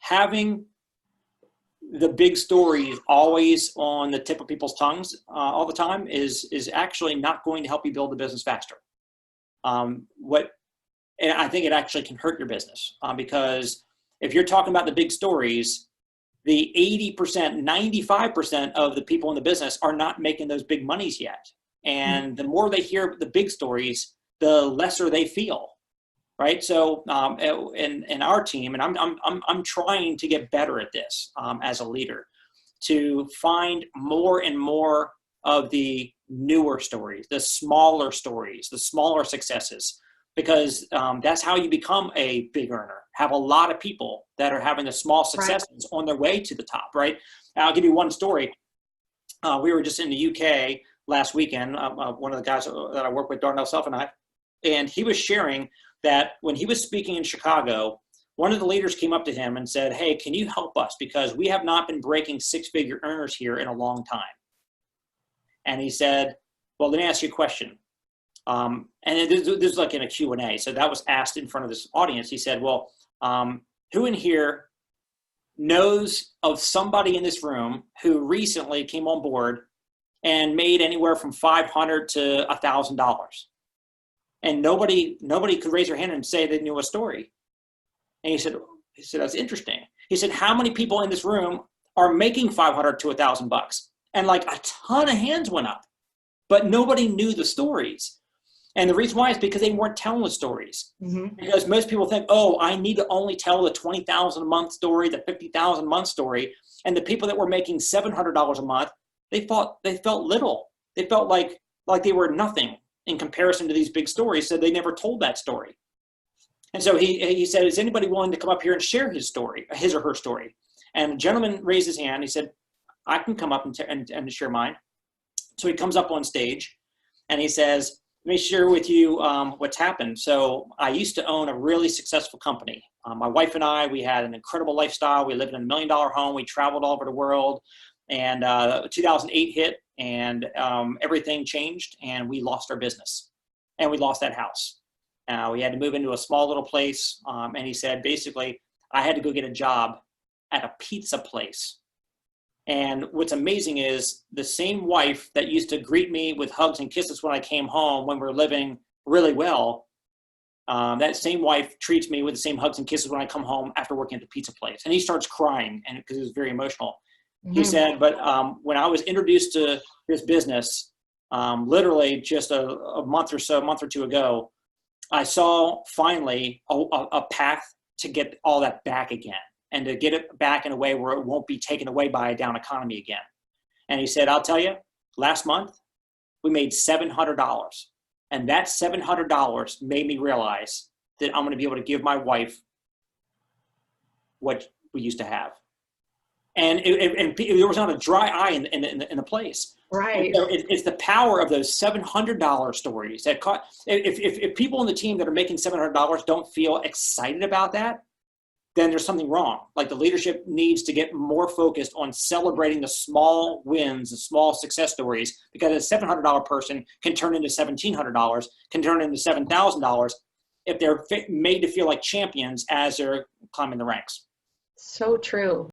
having the big stories always on the tip of people's tongues all the time is actually not going to help you build the business faster. And I think it actually can hurt your business because if you're talking about the big stories, the 80%, 95% of the people in the business are not making those big monies yet. And the more they hear the big stories, the lesser they feel, right? So in our team, and I'm trying to get better at this as a leader, to find more and more of the newer stories, the smaller successes, because that's how you become a big earner. Have a lot of people that are having the small successes on their way to the top, right? I'll give you one story. We were just in the UK last weekend. One of the guys that I work with, Darnell Self, and he was sharing that when he was speaking in Chicago, one of the leaders came up to him and said, "Hey, can you help us? Because we have not been breaking six-figure earners here in a long time." And he said, "Well, let me ask you a question." And this is like in a Q&A. So that was asked in front of this audience. He said, "Well, who in here knows of somebody in this room who recently came on board and made anywhere from $500 to $1,000? And nobody could raise their hand and say they knew a story." And he said, "That's interesting." He said, "How many people in this room are making $500 to $1,000?" And like a ton of hands went up, but nobody knew the stories. And the reason why is because they weren't telling the stories. Because most people think, oh, I need to only tell the $20,000 a month story, the $50,000 a month story. And the people that were making $700 a month, they felt little. They felt like they were nothing in comparison to these big stories. So they never told that story. And so he said, "Is anybody willing to come up here and share his story, his or her story?" And the gentleman raised his hand. He said, "I can come up and share mine." So he comes up on stage and he says, "Let me share with you what's happened. So I used to own a really successful company. My wife and I, we had an incredible lifestyle. We lived in a $1 million home. We traveled all over the world. And 2008 hit and everything changed and we lost our business and we lost that house. We had to move into a small little place." And he said, basically, I had to go get a job at a pizza place. And what's amazing is the same wife that used to greet me with hugs and kisses when I came home when we were living really well, that same wife treats me with the same hugs and kisses when I come home after working at the pizza place. And he starts crying and because he was very emotional. He said, "But when I was introduced to this business, literally just a month or two ago, I saw finally a path to get all that back again and to get it back in a way where it won't be taken away by a down economy again." And he said, "I'll tell you, last month we made $700. And that $700 made me realize that I'm going to be able to give my wife what we used to have." And there was not a dry eye in the place. Right. So it's the power of those $700 stories that if people on the team that are making $700 don't feel excited about that, then there's something wrong. Like the leadership needs to get more focused on celebrating the small wins, the small success stories, because a $700 person can turn into $1,700, can turn into $7,000 if they're made to feel like champions as they're climbing the ranks. So true.